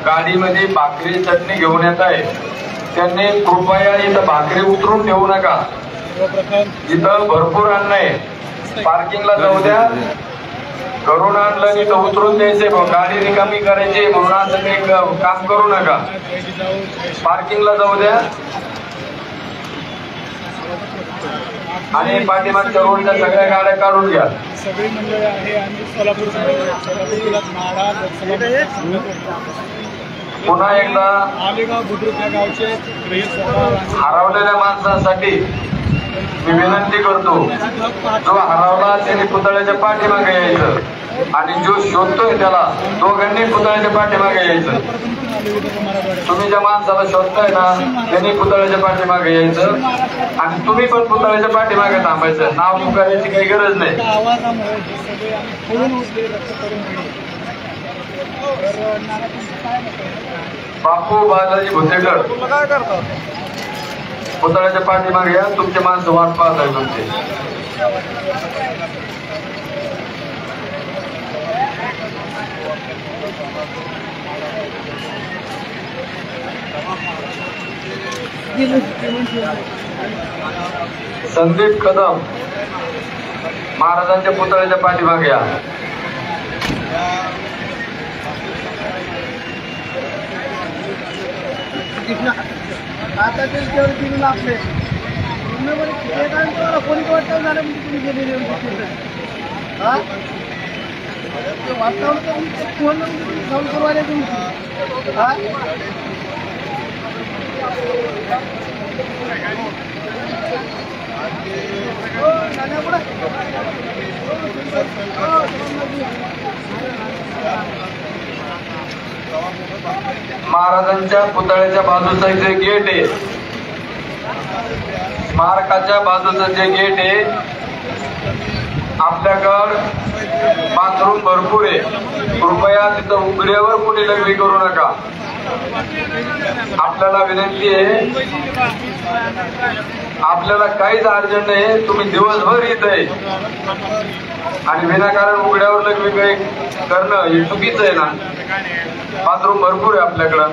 गाडीमध्ये भाकरी चटणी घेऊन येत आहे त्यांनी कृपया इथं भाकरी उतरून ठेवू नका। इथं भरपूर अन्न आहे, पार्किंगला जाऊ द्या। घरून आणलं की इथं उतरून द्यायचे, गाडी रिकामी करायची म्हणून असं काही काम करू नका। पार्किंगला जाऊ द्या आणि पाठीमागच्या रोडच्या सगळ्या गाड्या काढून घ्या। सगळी मंडळी आहे आणि सोलापूर जिल्ह्यात माढा पुन्हा एकदा आलेगाव बुद्रुक या गावचे हरवलेल्या माणसांसाठी मी विनंती करतो, जो हरवला त्याने पुतळ्याच्या पाठीमागे यायचं आणि जो शोधतोय त्याला दोघांनी पुतळ्याच्या पाठीमागे यायचं। तुम्ही ज्या माणसाला शोधताय ना त्यांनी पुतळ्याच्या पाठीमागे यायचं आणि तुम्ही पण पुतळ्याच्या पाठीमागे थांबायचं। नाव पुकारायची काही गरज नाही। बापू बालाजी भुतेकर पुतळ्याच्या पाठीमागे या, तुमचे माणसं वाट पाहत आहे तुमचे। संदीप कदम महाराजांच्या पुतळ्याच्या पाठीमागे या। आता ते केवळ आपले कोणी वाटतं झालं म्हणजे तुम्ही गेलेले वातावरण फोन जाऊन करवायला तुम्ही महाराजांच्या पुतळ्याच्या बाजूचं जे गेट आहे, स्मारकाच्या बाजूचं जे गेट आहे, आपल्याकडं बाथरूम भरपूर आहे। कृपया तिथं उघड्यावर कोणी लग्न करू नका। आपल्याला विनंती आहे, आपल्याला काहीच अर्जंट नाही, तुम्ही दिवसभर इथं आहे आणि विनाकारण उघड्यावर लग्न करणं हे चुकीचं आहे ना। बाथरूम भरपूर आहे आपल्याकडं।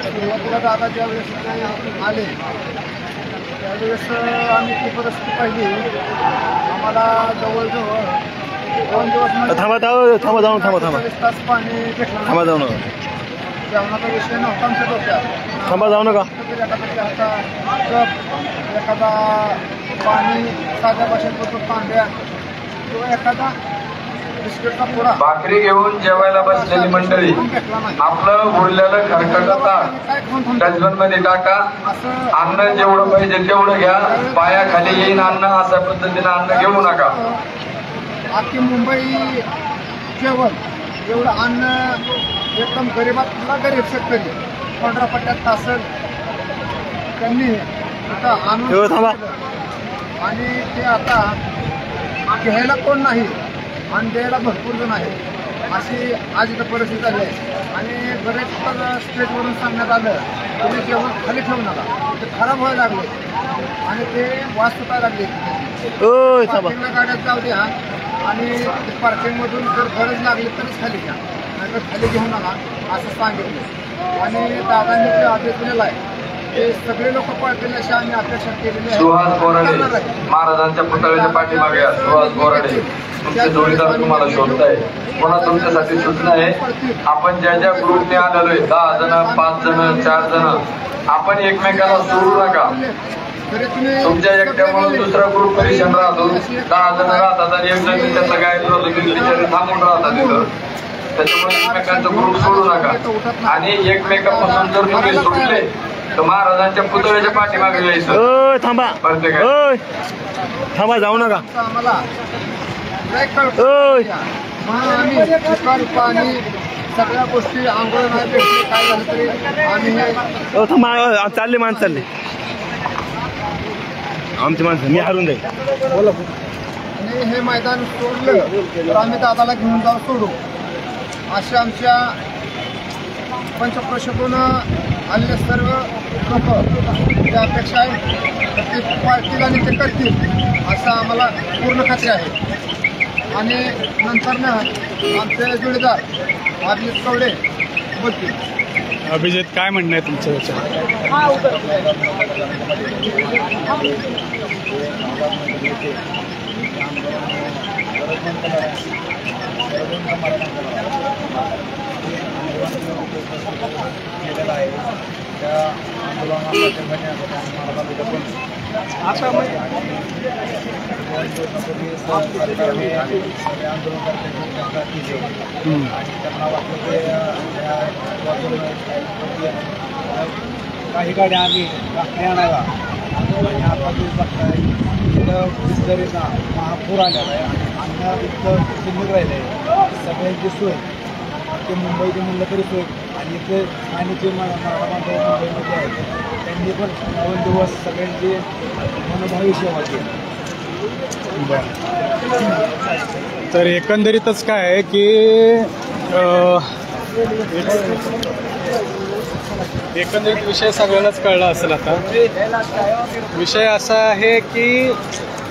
सुरुवातीला दादा ज्यावेळेस आले त्यावेळेस आम्ही ती परिस्थिती पाहिली। आम्हाला जवळजवळ 2 दिवस थांबा तास पाणी भेटलं। थांबा जाऊ नका, जेवणाचा विषय नव्हता आमच्या डोक्यात। थांबा जाऊ नका। एखादा पाणी साध्या भाषेत तांब्या किंवा एखादा बिस्किटचा पुडा भाकरी घेऊन जेवायला बसलेली मंडळी आपलं उरलेलं खरकट डस्टबिन मध्ये टाका। अन्न जेवढं पाहिजे तेवढं घ्या, पायाखाली येईन अन्न अशा पद्धतीनं अन्न घेऊ नका। अख्खी मुंबई जेवण एवढं अन्न एकदम गरीबातला गरीब शेतकरी पंधरापट्ट्यात असेल त्यांनी इथं आणून आणि ते आता घ्यायला कोण नाही आणि द्यायला भरपूर जण आहे, अशी आज इथं परिस्थिती झाली आहे। आणि बरेच स्टेजवरून सांगण्यात आलं तुम्ही जेवण खाली ठेवू नका, ते खराब व्हायला लागले आणि ते वास सुटायला लागले। पार्किंगला गाड्यात जाऊ द्या आणि पार्किंगमधून जर गरज लागली तरच खाली घ्या, नाहीतर खाली घेऊ नका असं सांगितलं। आणि दादांनी जे आदेश दिलेला आहे ते सगळे लोक पाळतील अशी आम्ही अपेक्षा केलेली आहे। सुहास बोराडे महाराजांच्या पुतळ्याच्या पाठीमागे या। सुहास बोराडे तुमचे जोडीदार तुम्हाला शोधताय। पुन्हा तुमच्यासाठी सूचना आहे, आपण ज्या ज्या ग्रुपने आलेलोय 10 जण 5 जण 4 जण आपण एकमेकाला सोडू नका। तुमच्या एकट्यामुळे दुसरा ग्रुप परेशान राहतो। 10 जण राहतात आणि एक जण त्याचा गायब होतो, बिचारी थांबून राहतात तिथं। त्याच्यामुळे एकमेकांचा ग्रुप सोडू नका आणि एकमेकांपासून जर तुम्ही सुटले तर महाराजांच्या पुतळ्याच्या पाठीमागे यायचं। थांबा थांबा जाऊ नका। पाणी सगळ्या गोष्टी आंघोळ नाही भेटली काय झालं तरी आम्ही थांबा चालले माणसं चालले आमची माणसं मी हरून जाईल। बोला आणि हे मैदान सोडलं तर आम्ही दादाला घेऊन जाऊ सोडू अशा आमच्या पंचक्रोशीतून आलेले सर्व लोक ज्या अपेक्षा आहेत ते पाळतील आणि ते करतील असं आम्हाला पूर्ण खात्री आहे. आणि नंतरनं आमचे जोडीदार अभिजित कवडे बोलतील. अभिजित, काय म्हणणं आहे तुमचं याच्यावर? काही गाड्या आम्ही आणायला आपण बघताय इथं बिस्लरीचा महापूर आलेला आहे आणि अन्न इतकं शिल्लक राहिलं आहे. सगळ्यांची सोय ते मुंबईची म्हणलं तरी सोय आणि इथे स्थानिक जे मराठा बांधव मुंबईमध्ये आहेत त्यांनी पण 2 दिवस सगळ्यांची मनोभावी सेवा केली. तर एकंदरीतच काय आहे की एकंदरीत विषय सगळ्यांनाच कळला असेल. आता विषय असा आहे की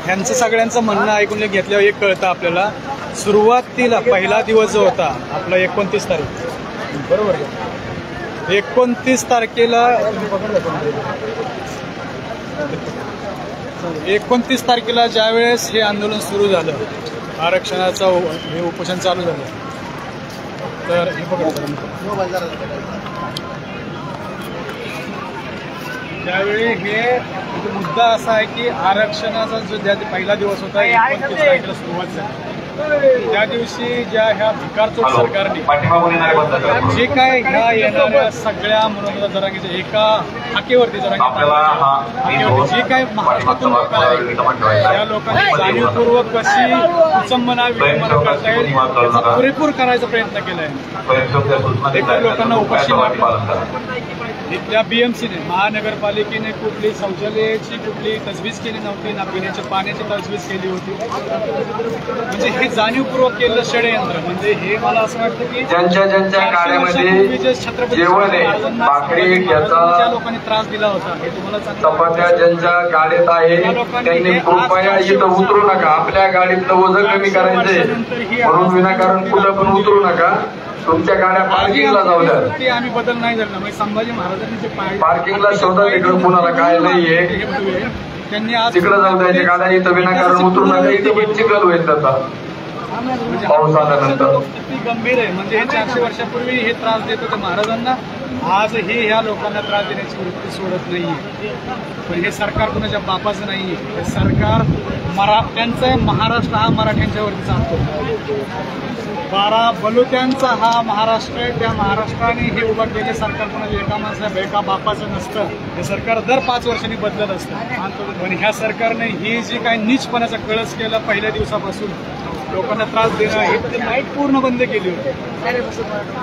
ह्यांचं सगळ्यांचं म्हणणं ऐकून घेतल्यावर एक कळतं आपल्याला. सुरुवातीला पहिला दिवस जो होता आपला 29 तारीख, बरोबर, 29 तारखेला 29 तारखेला ज्यावेळेस हे आंदोलन सुरू झालं, आरक्षणाचं हे उपोषण चालू झालं, तर हे त्यावेळी हे मुद्दा असा आहे की आरक्षणाचा जो ज्या पहिला दिवस होता 29 तारखेला सुरुवात झाली, त्या दिवशी ज्या ह्या भिकारचोट सरकारने जे काय ह्या येणाऱ्या सगळ्या मनोरंजन जरांगीच्या एका हाकेवरती जे काही महाराष्ट्रातून लोक आहेत त्या लोकांनी जाणीवपूर्वक कशी विचंबना विडंबना करतायत त्याचा पुरेपूर करायचा प्रयत्न केलाय. एकूण लोकांना उपाशी इथल्या बीएमसीने महानगरपालिकेने कुठली शौचालयाची कुठली तजवीज केली नव्हती ना पिण्याच्या पाण्याची तजवीज केली होती. म्हणजे हे जाणीवपूर्वक केलेलं षडयंत्र. म्हणजे हे मला असं वाटतं की ज्यांच्या गाड्यामध्ये जे छत्रपती जेवण आहे, भाकरी, ज्या लोकांनी त्रास दिला होता हे तुम्हाला चपात्या ज्यांच्या गाडीत आहे त्यांनी कृपया इथं उतरू नका. आपल्या गाडीतलं वजन कमी करायचंय म्हणून विनाकारण कुठं पण उतरू नका. तुमच्या गाड्या पार्किंगला जाऊ द्या. आम्ही बदल नाही झाला. म्हणजे संभाजी महाराजांनी जे पार्किंगला शोधा तिकडे कुणाला काय नाहीये त्यांनी आज तिकडे जाऊ द्यायचे गाड्या. इथं विनाकारण उतरू नका. इथं पण चिखल होईल त्याचा पाऊस आल्यानंतर. किती गंभीर आहे. म्हणजे हे 400 वर्षापूर्वी हे त्रास देत होते महाराजांना, आजही ह्या लोकांना त्रास देण्याची वृत्ती सोडत नाहीये. पण हे सरकार कुणाच्या बापाचं नाहीये. हे सरकार त्यांचं आहे. महाराष्ट्र हा मराठ्यांच्यावरती चालतो. 12 बलुत्यांचा हा महाराष्ट्र आहे. त्या महाराष्ट्राने हे उभं केले सरकार कोणाच्या एका माणसाच्या एका बापाचं नसतं. हे सरकार दर 5 वर्षांनी बदलत असतं. पण ह्या सरकारने ही जी काही नीचपणाचा कळस केला पहिल्या दिवसापासून लोकांना त्रास देणं, हे ते लाईट पूर्ण बंद केली होती.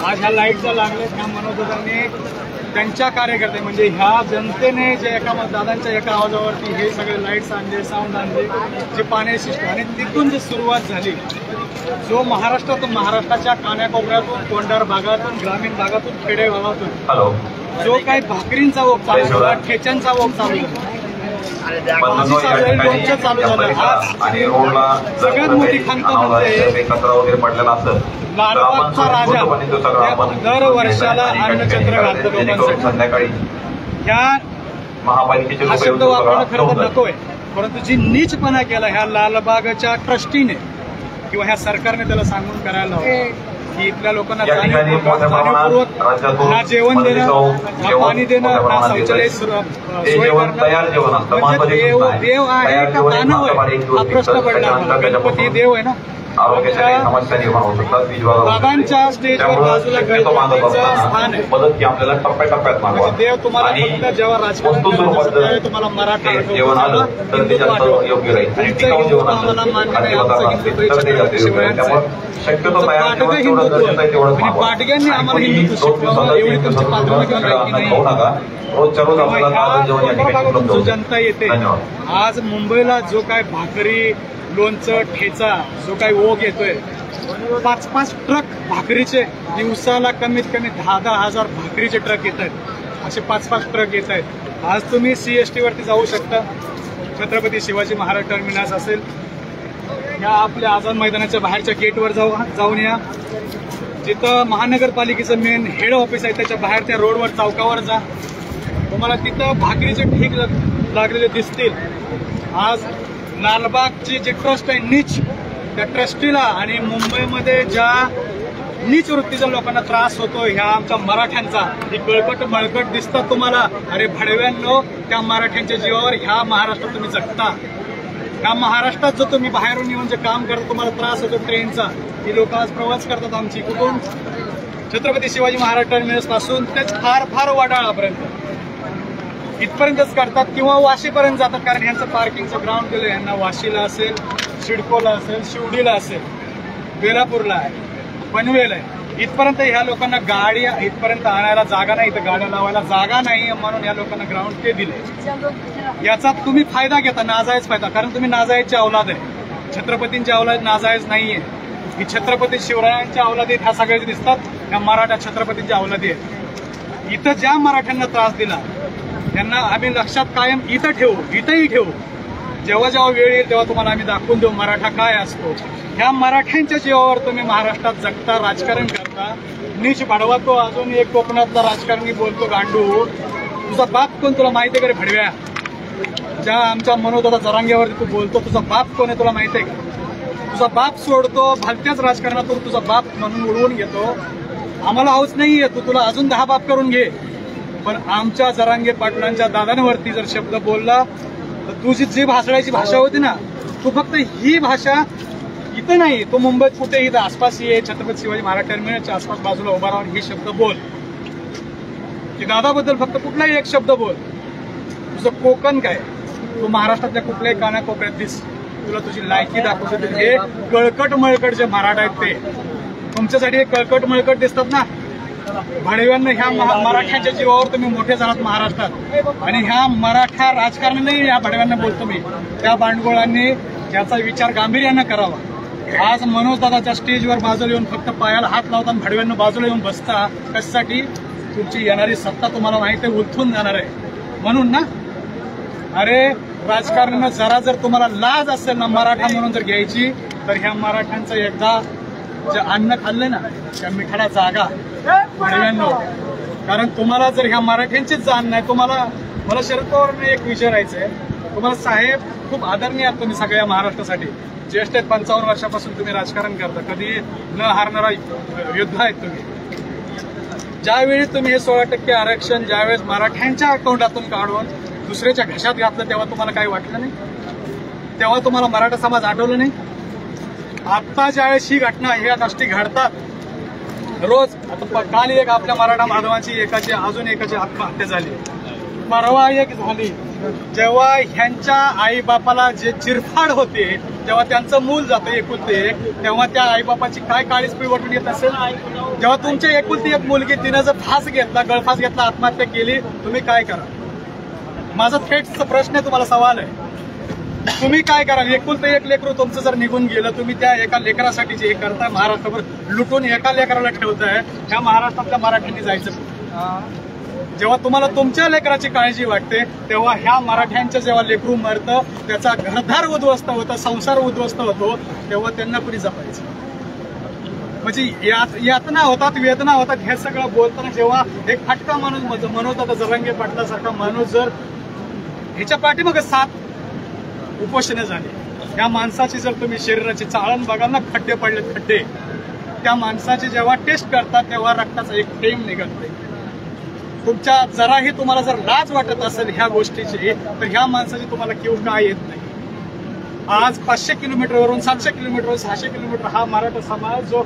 आज ह्या लाईटचा लागल्या ह्या मनोदरांनी त्यांच्या कार्यकर्ते म्हणजे ह्या जनतेने जे एका दादांच्या एका आवाजावरती हे सगळे लाईट्स आणले, साऊंड आणले, जे पाण्याची सिस्टम आणि तिथून जी सुरुवात झाली, जो महाराष्ट्राच्या कान्याकोपऱ्यातून कोंडार भागातून ग्रामीण भागातून खेडेगावातून जो काही भाकरींचा ओघ चालू झाला, ठेच्यांचा ओघ चालू झाला, चालू झालं. आज सगळ्यात मोठी खंत म्हणजे लालबागचा राजा दर वर्षाला अन्नछत्र घालतं लोकांसाठी. हा शब्द वापरणं खरं तर नकोय, परंतु जी नीचपणा केला ह्या लालबागच्या ट्रस्टीने किंवा ह्या सरकारने त्याला सांगून करायला हवं की इथल्या लोकांना जाणीवपूर्वक ना जेवण देणं, ना पाणी देणं, ना शौचालय सोय करणं. म्हणजे देव आहे का दानव आहे हा प्रश्न पडला. गणपती देव आहे ना. बाबांच्या स्टेजवर बाजूला गणपतीचं स्थान आहे. आपल्याला टप्प्याटप्प्यात मागवा. देव तुम्हाला फक्त जेव्हा राजकारण तुम्हाला मराठा पाटग्यांनी आम्हाला हिंदुत्व शिकवलं. एवढी तुमची जो जनता येते आज मुंबईला, जो काय भाकरी, लोणचं, ठेचा, जो काही ओघ येतोय, 5-5 ट्रक भाकरीचे दिवसाला कमीत कमी 10,000 भाकरीचे ट्रक येत आहेत. असे 5-5 ट्रक येत आहेत. आज तुम्ही CST वरती जाऊ शकता. छत्रपती शिवाजी महाराज टर्मिनस असेल, या आपल्या आझाद मैदानाच्या बाहेरच्या गेटवर जाऊन या. जिथं महानगरपालिकेचं मेन हेड ऑफिस आहे त्याच्या बाहेर त्या रोडवर चौकावर जा. तुम्हाला तिथं भाकरीचे ठीक लागलेले दिसतील. आज लालबागची जे ट्रस्ट आहे नीच, त्या ट्रस्टीला आणि मुंबईमध्ये ज्या नीच वृत्तीच्या लोकांना त्रास होतो ह्या आमच्या मराठ्यांचा, ही गळकट मळकट दिसतात तुम्हाला. अरे भडव्यांनो, त्या मराठ्यांच्या जीवावर ह्या महाराष्ट्रात तुम्ही जगता. ह्या महाराष्ट्रात जो तुम्ही बाहेरून येऊन जे काम करता, तुम्हाला त्रास होतो ट्रेनचा, ही लोक आज प्रवास करतात आमची. कुठून? छत्रपती शिवाजी महाराज टर्मिनस पासून ते फार वडाळापर्यंत इथपर्यंतच करतात किंवा वाशीपर्यंत जातात. कारण यांचं पार्किंगचं ग्राउंड दिलं यांना. वाशीला असेल, सिडकोला असेल, शिवडीला असेल, बेलापूरला आहे, पनवेल आहे. इथपर्यंत ह्या लोकांना गाडी इथपर्यंत आणायला जागा नाही, इथं गाड्या लावायला जागा नाही, म्हणून या लोकांना ग्राउंड ते दिले. याचा तुम्ही फायदा घेता, नाजायज फायदा. कारण तुम्ही नाजायजची अवलाद आहे. छत्रपतींची अवलाद नाजायज नाहीये. ही छत्रपती शिवरायांच्या अवलादी ह्या सगळ्या दिसतात, ह्या मराठा छत्रपतींच्या अवलादी आहेत. इथं ज्या मराठ्यांना त्रास दिला त्यांना आम्ही लक्षात कायम इथं ठेवू, इथंही ठेवू. जेव्हा जेव्हा वेळ येईल तेव्हा तुम्हाला आम्ही दाखवून देऊ मराठा काय असतो. ह्या मराठ्यांच्या जीवावर तुम्ही महाराष्ट्रात जगता, राजकारण करता. नीच भाडवा तो अजून एक कोकणातला राजकारणी बोलतो गांडू, तुझा बाप कोण तुला माहिती आहे का रे भडव्या? ज्या आमच्या मनोदादा जरांग्यावरती तू बोलतो, तुझा बाप कोण आहे तुला माहिती आहे का? तुझा बाप सोडतो, भलत्याच राजकारणातून तुझा बाप म्हणून उडवून घेतो. आम्हाला हौस नाहीये, तू तुला अजून 10 बाप करून घे. पण आमच्या जरांगे पाटलांच्या दादांवरती जर शब्द बोलला तर तुझी जी भाषणाची भाषा होती ना, तू फक्त ही भाषा इथं नाही, तो मुंबईत कुठे इथं आसपास ये, छत्रपती शिवाजी महाराज टर्मिनसच्या आसपास बाजूला उभा राहून ही शब्द बोल. की दादाबद्दल फक्त कुठलाही एक शब्द बोल. तुझं कोकण काय, तू महाराष्ट्रातल्या कुठल्याही कानाकोपऱ्यात दिस, तुला तुझी लायकी दाखवतो. हे कळकट मळकट जे मराठा आहेत ते तुमच्यासाठी हे कळकट मळकट दिसतात ना. भाडव्यांना ह्या मराठ्यांच्या जीवावर तुम्ही मोठे झालात महाराष्ट्रात. आणि ह्या मराठा राजकारणाने ह्या भाडव्यांना बोलतो मी, त्या बांडगोळांनी याचा विचार गांभीर्यानं करावा. आज मनोज दादाच्या स्टेजवर बाजूला येऊन फक्त पायाला हात लावता, भाडव्यांना बाजूला येऊन बसता. कशासाठी? तुमची येणारी सत्ता तुम्हाला माहिती आहे उलथून जाणार आहे म्हणून ना. अरे राजकारणानं जर तुम्हाला लाज असेल ना मराठा म्हणून जर घ्यायची, तर ह्या मराठ्यांचं एकदा जे अन्न खाल्लं ना त्या मिठाला जागा भाडव्यांनो. कारण तुम्हाला जर ह्या मराठ्यांचीच जाण नाही, तुम्हाला मला शरद पवारांना एक विचारायचंय. तुम्हाला साहेब खूप आदरणीय आहात तुम्ही सगळ्या महाराष्ट्रासाठी, ज्येष्ठ आहेत, 55 वर्षापासून तुम्ही राजकारण करता, कधी न हारणारा योद्धा आहेत तुम्ही. ज्यावेळी तुम्ही हे 16% आरक्षण ज्यावेळेस मराठ्यांच्या अकाउंटातून काढून दुसऱ्याच्या घशात घातलं तेव्हा तुम्हाला काही वाटलं नाही? तेव्हा तुम्हाला मराठा समाज आठवलं नाही? आता ज्यावेळेस ही घटना ह्या गोष्टी घडतात रोज. आता काल एक आपल्या मराठा बांधवांची अजून एकाची आत्महत्या झाली, परवा एक झाली. जेव्हा ह्यांच्या आई बापाला जे चिरफाड होते, जेव्हा त्यांचं मूल जातं एकुलते एक, तेव्हा त्या आईबापाची काय काळीच पिळवटून येत असेल. जेव्हा तुमच्या एकुलती एक मुलगी तिनं जर फास घेतला, गळफास घेतला, आत्महत्या केली, तुम्ही काय करा? माझा थेट प्रश्न आहे, तुम्हाला सवाल आहे. तुम्ही काय करा? एकुलतं एक लेकरू तुमचं जर निघून गेलं, तुम्ही त्या एका लेकरासाठी जे हे करताय, महाराष्ट्रभर लुटून एका लेकराला ठेवताय, ह्या महाराष्ट्रातल्या मराठ्यांनी जायचं. जेव्हा तुम्हाला तुमच्या लेकराची काळजी वाटते, तेव्हा ह्या मराठ्यांचं जेव्हा लेकरू मरतं, त्याचा घरदार उद्ध्वस्त होतं, संसार उद्ध्वस्त होतो, तेव्हा त्यांना कुणी जपायचं? म्हणजे यातना होतात, वेदना होतात. हे सगळं बोलताना जेव्हा एक फटका माणूस मनोज जरांगे पाटलासारखा माणूस जर ह्याच्या पाठीमागे 7 उपोषणं झाली, त्या माणसाची जर तुम्ही शरीराची चाळण बघाल ना, खड्डे पडलेत खड्डे, त्या माणसाची जेव्हा टेस्ट करतात तेव्हा रक्ताचा एक थेंब निघत नाही. तुमच्या जराही तुम्हाला जर लाज वाटत असेल ह्या गोष्टीची, तर ह्या माणसाची तुम्हाला किंवा काय येत नाही. आज 500 किलोमीटरवरून 700 किलोमीटर 600 किलोमीटर हा मराठा समाज जो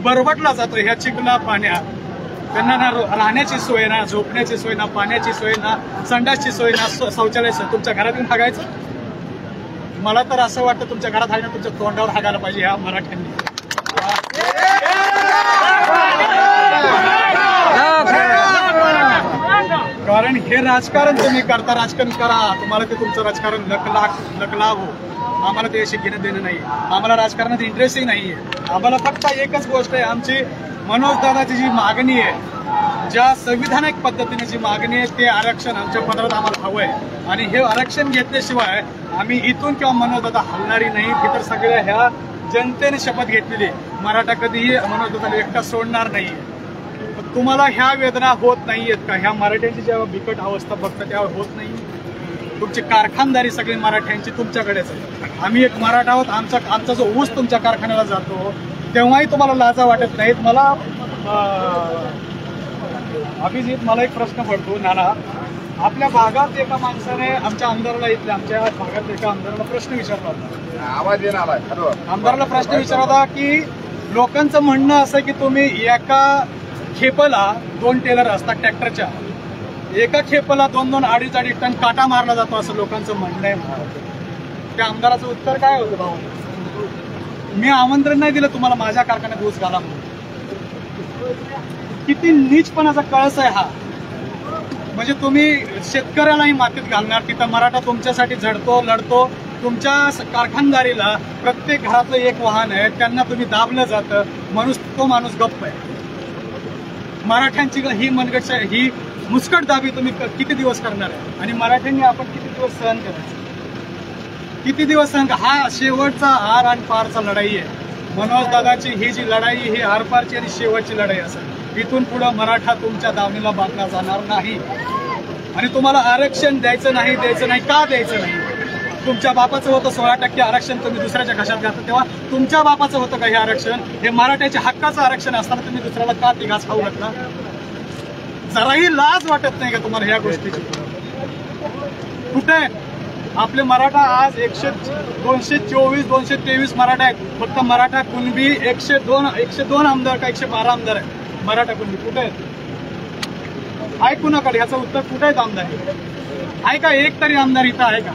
बरबटला जातो ह्या चिखला पाण्यात, त्यांना ना राहण्याची सोय ना, झोपण्याची सोय ना, पाण्याची सोय ना, संडासची सोय ना, शौचालय. तुमच्या घरात येऊन हागायचं? मला तर असं वाटतं तुमच्या घरात आहे ना, तुमच्या तोंडावर हागायला पाहिजे ह्या मराठ्यांनी. कारण हे राजकारण तुम्ही करता, राजकारण करा, तुम्हाला ते तुमचं राजकारण लकलाभ हो. आम्हाला ते अशी घेणं देणं नाही, आम्हाला राजकारणात इंटरेस्टही नाहीये. आम्हाला फक्त एकच गोष्ट आहे, आमची मनोज दादाची जी मागणी आहे ज्या संविधानिक पद्धतीने जी मागणी आहे ते आरक्षण आमच्या पत्रात आम्हाला हवं आहे आणि हे आरक्षण घेतल्याशिवाय आम्ही इथून किंवा मनोजदादा हलणारी नाही. ती तर सगळ्या ह्या जनतेने शपथ घेतलेली मराठा कधीही मनोजदादाला एकटा सोडणार नाही. तुम्हाला ह्या वेदना होत नाहीयेत का? ह्या मराठ्यांची जेव्हा बिकट अवस्था बघता तेव्हा होत नाही? तुमची कारखानदारी सगळी मराठ्यांची तुमच्याकडेच आहे. आम्ही एक मराठा आहोत. आमचा जो ऊस तुमच्या कारखान्याला जातो तेव्हाही तुम्हाला लाजा वाटत नाहीत. मला अभिजित, मला एक प्रश्न पडतो नाना. आपल्या भागात एका माणसाने आमच्या आमदाराला आमच्या भागात एका आमदाराला प्रश्न विचारला होता. आवाज येणार आमदाराला प्रश्न विचारला होता की लोकांचं म्हणणं असं की तुम्ही एका खेपला 2 टेलर असतात ट्रॅक्टरच्या, एका खेपला 2-2, 2.5 टन काटा मारला जातो असं लोकांचं म्हणणं आहे. त्या आमदाराचं उत्तर काय होतं? भाऊ, मी आमंत्रण नाही दिलं तुम्हाला माझ्या कारखान्यात ऊस घाला म्हणून. किती नीचपणाचा कळस आहे हा. म्हणजे तुम्ही शेतकऱ्यालाही मातीत घालणार. तिथं मराठा तुमच्यासाठी झडतो, लढतो. तुमच्या कारखानदारीला प्रत्येक घरातलं एक वाहन आहे, त्यांना तुम्ही दाबलं जातं. तो माणूस गप्प आहे. मराठ्यांची ही मनगट, ही मुस्कटदाबी तुम्ही किती दिवस करणार आहे? आणि मराठ्यांनी आपण किती दिवस सहन करायचं? किती दिवस सहन? हा शेवटचा आर आणि पारचा लढाई आहे. मनोज दादाची ही जी लढाई ही आरपारची आणि शेवटची लढाई असेल. इथून पुढं मराठा तुमच्या दावणीला बांधला जाणार नाही. आणि तुम्हाला आरक्षण द्यायचं नाही. का द्यायचं नाही? तुमच्या बापाचं होतं 16% आरक्षण, तुम्ही दुसऱ्याच्या घशात घातलं. तेव्हा तुमच्या बापाचं होतं का हे आरक्षण? हे मराठ्याच्या हक्काचं आरक्षण असताना तुम्ही दुसऱ्याला का तिघास खाऊ घातला? जराही लाज वाटत नाही का तुम्हाला ह्या गोष्टीची? कुठे आपले मराठा आज 223 मराठा आहेत. फक्त मराठा कुणबी 102 आमदार का 112 आमदार आहेत. मराठा कुणबी कुठे आहेत? आहे कुणाकडे? ह्याचं उत्तर कुठे आहेत आमदार? आहे का एक तरी आमदार इथं आहे का?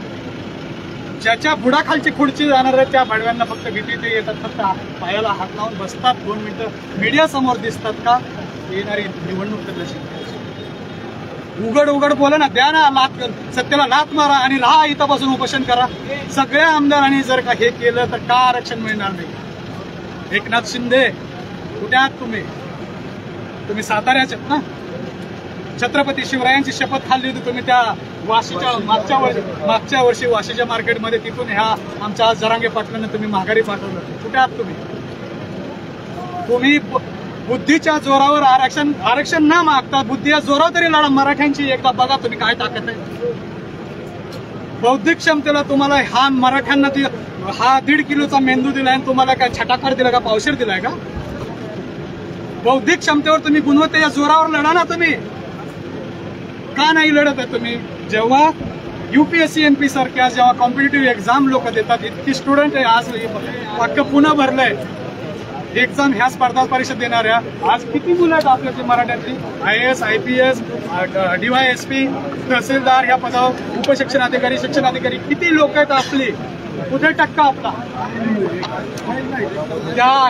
ज्याच्या बुडाखालची खुर्ची जाणार आहे त्या भाडव्यांना फक्त भीती ते येतात, फक्त पायाला हात लावून बसतात, 2 मिनिटं मीडिया समोर दिसतात. का? येणारी निवडणूक कशी उघड बोला ना, द्या ना लात, सत्याला लात मारा आणि राहा इथं बसून उपोषण करा. सगळ्या आमदारांनी जर का हे केलं तर का आरक्षण मिळणार नाही? एकनाथ शिंदे कुठे आहात तुम्ही? तुम्ही साताऱ्याचे ना? छत्रपती शिवरायांची शपथ खाल्ली होती तुम्ही त्या वाशीच्या मागच्या वर्षी वाशीच्या मार्केटमध्ये. तिथून ह्या आमच्या जरांगे पाटलांना तुम्ही माघारी पाठवलं. कुठे आहात तुम्ही? तुम्ही बुद्धीच्या जोरावर आरक्षण न मागता बुद्धीच्या जोरावर तरी लढा. मराठ्यांची एकदा बघा तुम्ही काय ताकद आहे. बौद्धिक क्षमतेला तुम्हाला हा मराठ्यांना हा 1.5 किलोचा मेंदू दिलाय आणि तुम्हाला काय छटाकार दिला का? पावशेर दिलाय का? बौद्धिक क्षमतेवर तुम्ही गुणवत्तेच्या जोरावर लढा ना. तुम्ही का नाही लढत आहे तुम्ही? जेव्हा UPSC MP सारख्या जेव्हा कॉम्पिटेटिव्ह एक्झाम लोक देतात, इतकी स्टुडंट आहे आज अख्खं पुणे भरलंय एक्झाम ह्या स्पर्धा परीक्षा देणाऱ्या. आज किती मुलं आहेत आपल्यातली मराठ्यातली? IAS, IPS, DYSP, तहसीलदार ह्या पदावर, उपशिक्षणाधिकारी, शिक्षणाधिकारी किती लोक आहेत आपली? कुठे टक्का आपला?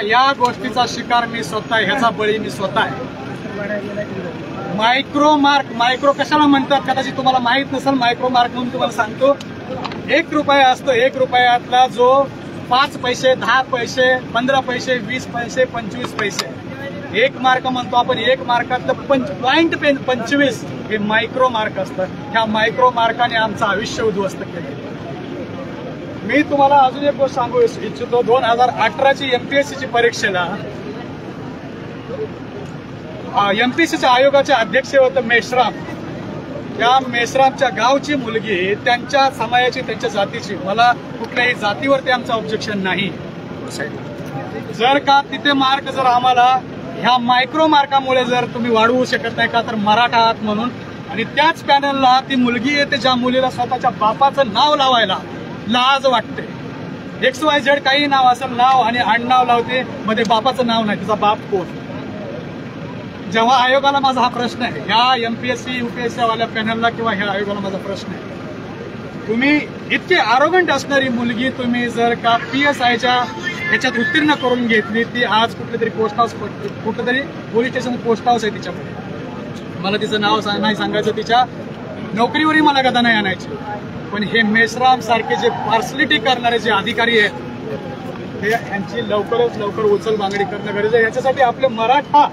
या गोष्टीचा शिकार मी स्वतः आहे. ह्याचा बळी मी स्वतः आहे. मायक्रो कशाला म्हणतात कदाचित तुम्हाला माहित नसेल. मायक्रो मार्क म्हणून तुम्हाला सांगतो. 1 रुपया असतो. 1 रुपयातला जो 5 पैसे, 10 पैसे, 15 पैसे, 20 पैसे, 25 पैसे, 1 मार्क म्हणतो आपण. 1 मार्कातलं .25 हे मायक्रो मार्क असतं. ह्या मायक्रो मार्काने आमचं आयुष्य उद्ध्वस्त केलं. मी तुम्हाला अजून एक गोष्ट सांगू इच्छितो. 2018ची MPSCची परीक्षेला MPSCच्या आयोगाचे अध्यक्ष होते मेश्राम. त्या मेश्रामच्या गावची मुलगी, त्यांच्या समाजाची, त्यांच्या जातीची, मला कुठल्याही जातीवरती आमचं ऑब्जेक्शन नाही. जर का तिथे मार्क जर आम्हाला ह्या मायक्रो मार्कामुळे जर तुम्ही वाढवू शकत नाही का, तर मराठा आहात म्हणून. आणि त्याच पॅनलला ती मुलगी येते ज्या मुलीला स्वतःच्या बापाचं नाव लावायला लाज वाटते. XYZ काही नाव असेल, नाव आणि आडनाव लावते, मध्ये बापाचं नाव नाही. तिचा बाप कोण? जेव्हा आयोगाला माझा हा प्रश्न आहे, ह्या MPSC UPSC वाल्या पॅनलला किंवा ह्या आयोगाला माझा प्रश्न आहे, तुम्ही इतके आरोगंट असणारी मुलगी तुम्ही जर का PSIच्या ह्याच्यात उत्तीर्ण करून घेतली, ती आज कुठेतरी पोस्ट हाऊस, कुठेतरी पोलीस स्टेशन पोस्ट हाऊस आहे तिच्यामध्ये. मला तिचं नाव नाही सांगायचं. तिच्या नोकरीवरही मला गदा नाही आणायची. पण हे मेश्राम सारखे जे पार्सलिटी करणारे जे अधिकारी आहेत, हे यांची लवकरात लवकर उचल बांगडी करणं गरजेचं आहे. याच्यासाठी आपले मराठा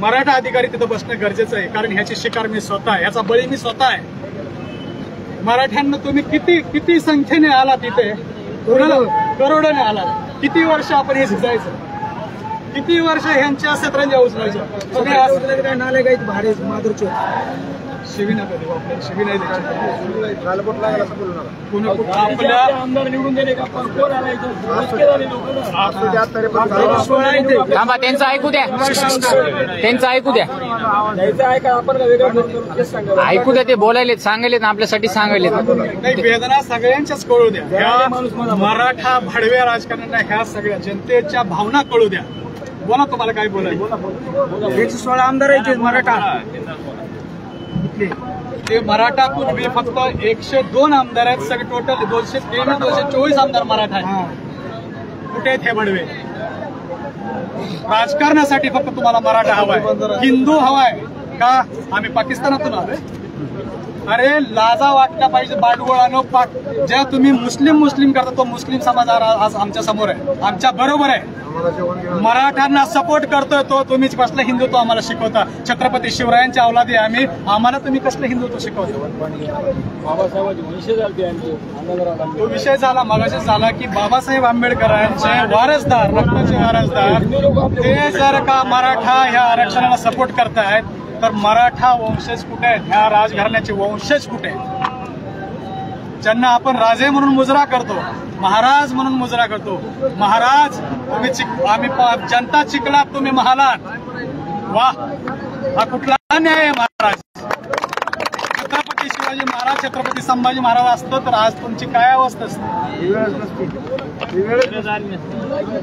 मराठा अधिकारी तिथं बसणं गरजेचं आहे, कारण ह्याची शिकार मी स्वतः आहे, ह्याचा बळी मी स्वतः आहे. मराठ्यांना तुम्ही किती संख्येने आला तिथे, करोडाने आला. किती वर्ष आपण हे शिजायचं, किती वर्ष ह्यांच्या सतरंजा उचलायच्या. शिवी नका देऊ, आपल्याला शिवी नाही द्यायची. आपल्या आमदार निवडून दिले का थांबा, त्यांचं ऐकू द्या, त्यांचं ऐकू द्या, ऐकू द्या. ते बोलायलेत, सांगायलेत ना, आपल्यासाठी सांगायलेत. नाही, वेदना सगळ्यांच्याच कळू द्या. ह्या मराठा भाडव्या राजकारण्यांना ह्या सगळ्या जनतेच्या भावना कळू द्या. बोला, तुम्हाला काय बोलायचं. 116 आमदार आहेत मराठा. ते मराठा पूर्वी फक्त 102 आमदार आहेत. सगळे टोटल 224 आमदार मराठा आहेत. कुठे आहेत हे भडवे? राजकारणासाठी फक्त तुम्हाला मराठा हवाय, हिंदू हवाय का? आम्ही पाकिस्तानातून आलोय. अरे लाजा वाटल्या पाहिजे बाडगोळानं. ज्या तुम्ही मुस्लिम करता तो मुस्लिम समाज आज आमच्या समोर आहे, आमच्या बरोबर आहे. मराठ्यांना सपोर्ट करतोय तो. तुम्ही कसलं हिंदुत्व आम्हाला शिकवता? छत्रपती शिवरायांच्या अवलादी आम्ही, आम्हाला तुम्ही कसलं हिंदुत्व शिकवता? तो विषय झाला मगाशी झाला की बाबासाहेब आंबेडकरांचे वारसदार, रक्ताचे वारसदार ते जर का मराठा ह्या आरक्षणाला सपोर्ट करतायत, तर मराठा वंशज कुठे आहेत? ह्या राजघराण्याचे वंशज कुठे आहेत? ज्यांना आपण राजे म्हणून मुजरा करतो, महाराज म्हणून मुजरा करतो. महाराज तुम्ही आम्ही जनता चिखलात, तुम्ही महालात. वा, हा कुठला न्याय आहे महाराज? छत्रपती शिवाजी महाराज, छत्रपती संभाजी महाराज असतो तर आज तुमची काय अवस्था असते?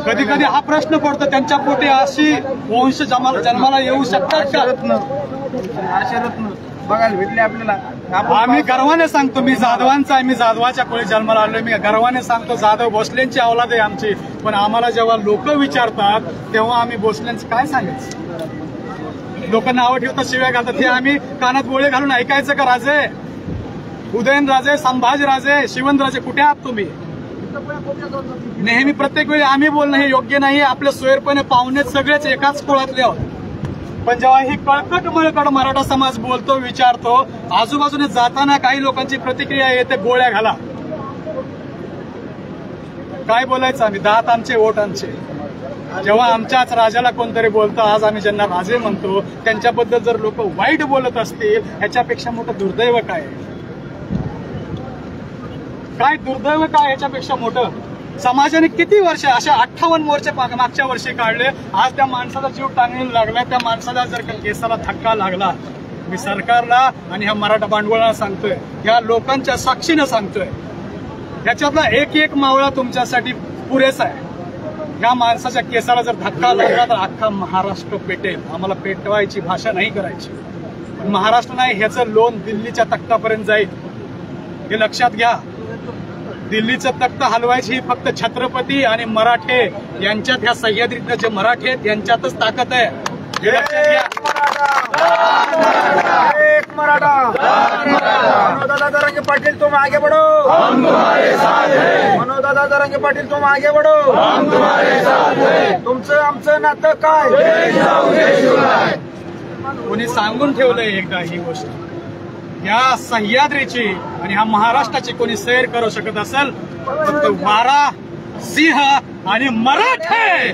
कधी कधी हा प्रश्न पडतो, त्यांच्या पोटी अशी वंश जन्माला येऊ शकतात का? बघायला भेटले आपल्याला. आम्ही गर्वाने सांगतो, मी जाधवांचा आहे, मी जाधवाच्या कोळी जन्माला आलोय. मी गर्वाने सांगतो, जाधव भोसलेंची औलाद आहे आमची. पण आम्हाला जेव्हा लोक विचारतात तेव्हा आम्ही भोसलेंचं काय सांगायचं? लोक नावं ठेवतात, शिव्या घालतात, हे आम्ही कानात गोळे घालून ऐकायचं का? राजे, उदयनराजे, संभाजीराजे, शिवंतराजे कुठे आहात तुम्ही? नेहमी प्रत्येक वेळी आम्ही बोलणं हे योग्य नाही. आपल्या सोयरपणे पाहुणे सगळेच एकाच कुळातले आहोत. पण जेव्हा ही कळकट मळकट मराठा समाज बोलतो, विचारतो, आजूबाजूने जाताना काही लोकांची प्रतिक्रिया येते, गोळ्या घाला. काय बोलायचं आम्ही? दात आमचे, वोट आमचे. जेव्हा आमच्याच राजाला कोणतरी बोलतं, आज आम्ही ज्यांना राजे म्हणतो त्यांच्याबद्दल जर लोक वाईट बोलत असतील, ह्याच्यापेक्षा मोठं दुर्दैव काय? काय दुर्दैव काय ह्याच्यापेक्षा मोठं? समाजाने किती वर्ष, अशा 58 मोर्चे मागच्या वर्षी काढले. आज त्या माणसाचा जीव टांगणीला लागला. त्या माणसाला जर का केसाला धक्का लागला, मी सरकारला आणि ह्या मराठा भांडवळाला सांगतोय, या लोकांच्या साक्षीनं सांगतोय, याच्यातला एक मावळा तुमच्यासाठी पुरेसा आहे. या माणसाच्या केसाला जर धक्का लागला तर अख्खा महाराष्ट्र पेटेल. आम्हाला पेटवायची भाषा नाही करायची. महाराष्ट्र नाही, ह्याचं लोन दिल्लीच्या तख्तापर्यंत जाईल, हे लक्षात घ्या. दिल्लीचं तख्त हलवायची ही फक्त छत्रपती आणि मराठे यांच्यात, ह्या सह्याद्रीतले जे मराठे आहेत यांच्यातच ताकद आहे. हे लक्षात घ्या. एक मराठा. मनोदादा जरांगे पाटील तुम आगे बढ़ो, हम तुम्हारे साथ हैं. मनोदादा जरांगे पाटील तुम आगे बढ़ो, हम तुम्हारे साथ हैं. तुमचं आमचं नातं काय? कोणी सांगून ठेवलंय एकदा ही गोष्ट. या सह्याद्रीची आणि ह्या महाराष्ट्राची कोणी सैर करू शकत असेल फक्त वारा, सिंह आणि मराठे.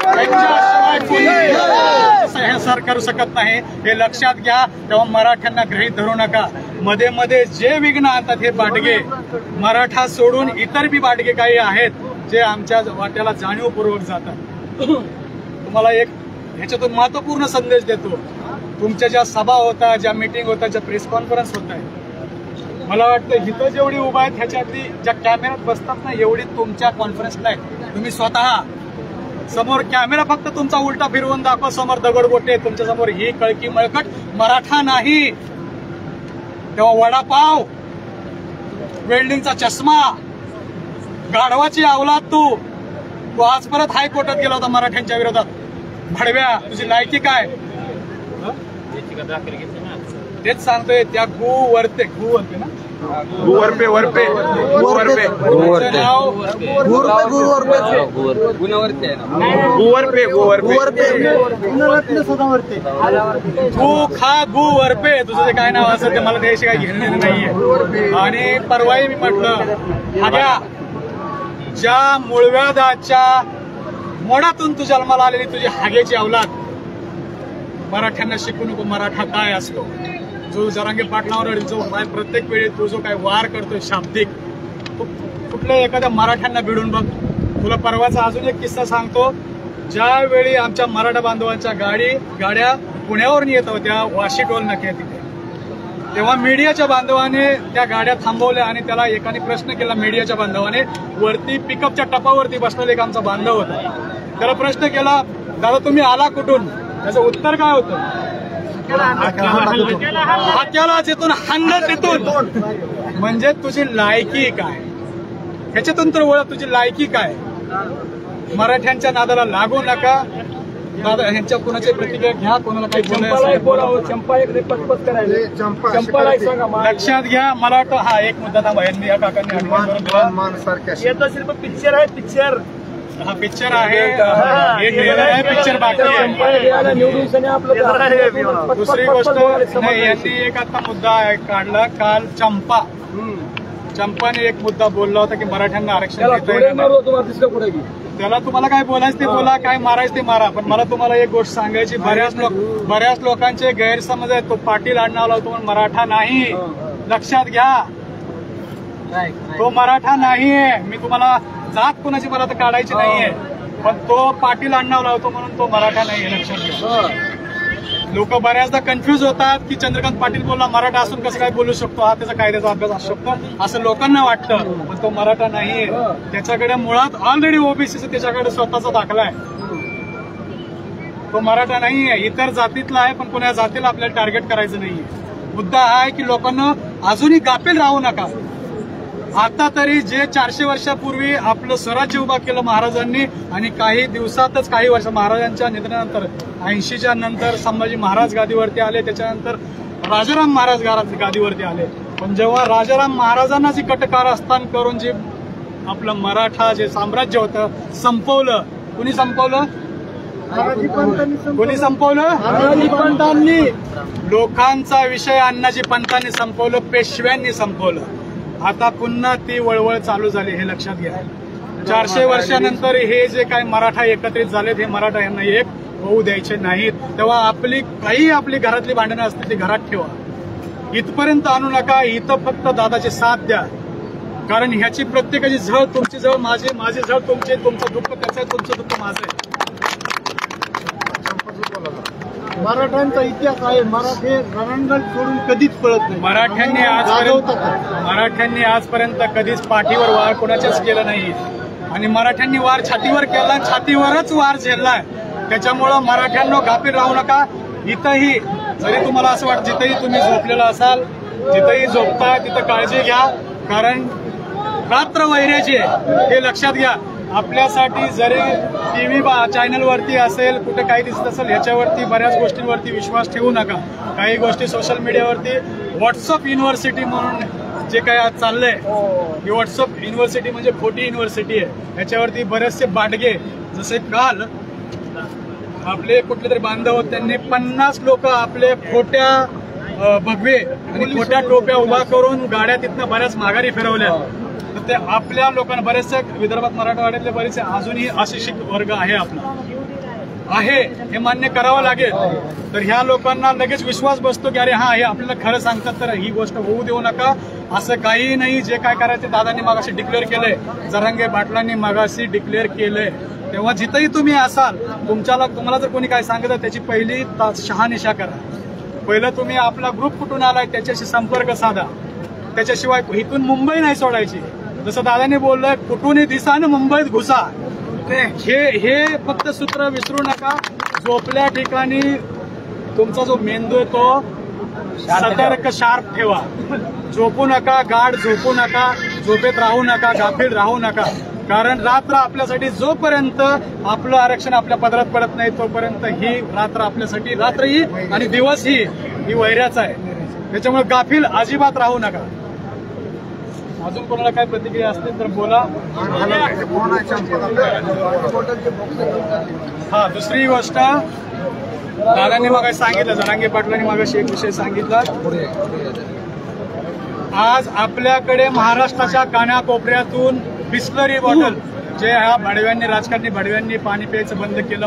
त्यांच्याशिवाय कोणी सर करू शकत नाही, हे लक्षात घ्या. तेव्हा मराठ्यांना गृहीत धरू नका. मध्ये मध्ये जे विघ्न आणतात हे बाडगे, मराठा सोडून इतर बी बाडगे काही आहेत जे आमच्या वाट्याला जाणीवपूर्वक जातात. तुम्हाला एक ह्याच्यातून महत्वपूर्ण संदेश देतो. तुमच्या ज्या सभा होता, ज्या मीटिंग होता, ज्या प्रेस कॉन्फरन्स होत आहे, मला वाटतं हिथं जेवढी उभा आहेत ह्याच्यातली ज्या कॅमेऱ्यात बसतात ना, एवढी तुमच्या कॉन्फरन्सला आहे. तुम्ही स्वतः समोर कॅमेरा फक्त तुमचा उलटा फिरवून दाखवा, समोर दगडगोटे, तुमच्या समोर ही कळकी मळकट मराठा नाही. तेव्हा वडापाव, वेल्डिंगचा चष्मा, गाढवाची अवलाद तू आज परत हायकोर्टात गेला होता मराठ्यांच्या विरोधात. भडव्या, तुझी लायकी काय? तेच सांगतोय. त्या गु वरते ना तू खा गु वरपे, तुझं जे काय नाव असेल ते मला त्याशी काही घेणं नाहीये. आणि परवाही मी म्हटलं हाग्या, ज्या मुळव्यादाच्या मोडातून तू जन्माला आलेली तुझी हागेची अवलाद, मराठ्यांना शिकू नको मराठा काय असतो. जो जरांगे पाटलावर जो प्रत्येक वेळी तू जो काय वार करतोय शाब्दिक, कुठल्या एखाद्या मराठ्यांना भिडून बघ. तुला परवाचा अजून एक किस्सा सांगतो. ज्यावेळी आमच्या मराठा बांधवांच्या गाड्या पुण्यावरून येत होत्या वाशी टोल नाक्या तिथे, तेव्हा मीडियाच्या बांधवाने त्या गाड्या थांबवल्या आणि त्याला एकाने प्रश्न केला. मीडियाच्या बांधवाने वरती पिकअपच्या टपावरती बसलेला एक आमचा बांधव होता. त्याला प्रश्न केला, दादा तुम्ही आला कुठून? त्याचं उत्तर काय होतं? हाक्याला तिथून हाणलं तिथून. म्हणजे तुझी लायकी काय, ह्याच्यातून तर ओळख तुझी लायकी काय. मराठ्यांच्या नादाला लागू नका. दादा ह्यांच्या कोणाची प्रतिक्रिया घ्या, कोणाला काही लक्षात घ्या. मला वाटतं हा एक मुद्दा थांबा, यांनी या काकांनी पिक्चर आहे, पिक्चर हा पिक्चर आहे, हे ट्रेलर आहे, पिक्चर बाकी आहे. दुसरी गोष्ट नाही, यांनी एक आता मुद्दा काढला काल. चंपाने एक मुद्दा बोलला होता की मराठ्यांना आरक्षण देता येणार. त्याला तुम्हाला काय बोलायचं ते बोला, काय मारायचं ते मारा. पण मला तुम्हाला एक गोष्ट सांगायची, बऱ्याच लोकांचे गैरसमज आहेत. तो पाटील आडनाव लावतो म्हणून मराठा नाही. लक्षात घ्या, तो मराठा नाहीये. मी तुम्हाला जात कोणाची मला तर काढायची नाहीये, पण तो पाटील आडनाव लावतो म्हणून तो मराठा नाहीये. लक्षात घ्या. लोक बऱ्याचदा कन्फ्युज होतात की चंद्रकांत पाटील बोलला मराठा असून कसं काय बोलू शकतो, हा त्याचा कायद्याचा अभ्यास असू शकतो असं लोकांना वाटतं. पण तो मराठा नाहीये. त्याच्याकडे मुळात ऑलरेडी ओबीसीचा त्याच्याकडे स्वतःचा दाखला आहे. तो मराठा नाहीये, इतर जातीतला आहे. पण कोणा जातीला आपल्याला टार्गेट करायचं नाहीये. मुद्दा हा आहे की लोकांना अजूनही गाफील राहू नका. आता तरी जे 400 वर्षापूर्वी आपलं स्वराज्य उभा केलं महाराजांनी, आणि काही दिवसातच काही वर्ष महाराजांच्या निधनानंतर 80च्या नंतर संभाजी महाराज गादीवरती आले, त्याच्यानंतर राजाराम महाराज गादीवरती आले. पण जेव्हा राजाराम महाराजांना जी कटकारस्थान करून जे आपलं मराठा जे साम्राज्य होतं संपवलं, कुणी संपवलं? कोणी संपवलं? पंतांनी. लोकांचा विषय अण्णाजी पंतांनी संपवलं, पेशव्यांनी संपवलं. आता पुन्हा ती वळवळ चालू झाली, हे लक्षात घ्या. 400 वर्षानंतर हे जे काही मराठा एकत्रित झालेत, हे मराठा यांना एक होऊ द्यायचे नाहीत. तेव्हा आपली घरातली भांडणं असतील ती घरात ठेवा, इथपर्यंत आणू नका. इथं फक्त दादाची साथ द्या, कारण ह्याची प्रत्येकाची झळ तुमची झळ माझी झळ तुमची, तुमचं दुःख त्याचं आहे, तुमचं दुःख माझं आहे. मराठ्यांचा इतिहास आहे. मराठी रणांगण सोडून कधीच पळत नाही. मराठ्यांनी आजपर्यंत कधीच पाठीवर वार कोणाच्याच केला नाही. आणि मराठ्यांनी वार छातीवर केला, छातीवरच वार झेललाय. त्याच्यामुळं मराठ्यांना गाफील राहू नका. इथंही जरी तुम्हाला असं वाटतं, जिथंही तुम्ही झोपलेला असाल, जिथंही झोपताय तिथं काळजी घ्या, कारण रात्र वैऱ्याची आहे, हे लक्षात घ्या. आपल्यासाठी जरी टीव्ही चॅनलवरती असेल, कुठे काही दिसत असेल, ह्याच्यावरती बऱ्याच गोष्टींवरती विश्वास ठेवू नका. काही गोष्टी सोशल मीडियावरती व्हॉट्सअप युनिव्हर्सिटी म्हणून जे काही आज चाललंय, ही व्हॉट्सअप युनिव्हर्सिटी म्हणजे खोटी युनिव्हर्सिटी आहे. ह्याच्यावरती बरेचसे बाटगे, जसे काल आपले कुठले तरी बांधव, त्यांनी 50 लोक आपले खोट्या भगवे आणि खोट्या टोप्या उभा करून गाड्या तिथनं बऱ्याच माघारी फिरवल्या. तर ते आपल्या लोकांना, बरेचसे विदर्भात मराठवाड्यातले बरेचसे अजूनही अशिक्षित वर्ग आहे आपला आहे, हे मान्य करावं लागेल. तर ह्या लोकांना लगेच विश्वास बसतो की अरे हा, हे आपल्याला खरं सांगतात, तर ही गोष्ट होऊ देऊ नका. असं काही नाही. जे काय करायचं दादांनी मागाशी डिक्लेअर केलंय, जरांगे पाटलांनी मागाशी डिक्लेअर केलंय. तेव्हा जिथंही तुम्ही असाल, तुम्हाला जर कोणी काय सांगत त्याची पहिली शहानिशा करा. पहिलं तुम्ही आपला ग्रुप कुठून आलाय त्याच्याशी संपर्क साधा. त्याच्याशिवाय इथून मुंबई नाही सोडायची. जसं दादांनी बोललंय, कुठूनही दिसा आणि मुंबईत घुसा. हे फक्त सूत्र विसरू नका. झोपल्या ठिकाणी तुमचा जो मेंदू आहे तो सतर्क शार्प ठेवा. झोपू नका, गाढ झोपू नका, झोपेत राहू नका, गाफील राहू नका. कारण रात्र आपल्यासाठी, जोपर्यंत आपलं आरक्षण आपल्या पदरात पडत नाही तोपर्यंत ही रात्र आपल्यासाठी, रात्रही आणि दिवसही ही वैऱ्याचा आहे. त्याच्यामुळे गाफील अजिबात राहू नका. अजून कोणाला काय प्रतिक्रिया असतील तर बोला. हा, दुसरी गोष्ट दादांनी मग सांगितलं, जरांगे पाटलांनी मागाशी एक विषय सांगितला. आज आपल्याकडे महाराष्ट्राच्या कानाकोपऱ्यातून बिस्लरी बॉटल जे ह्या भडव्यांनी राजकारणी भडव्यांनी पाणी प्यायचं बंद केलं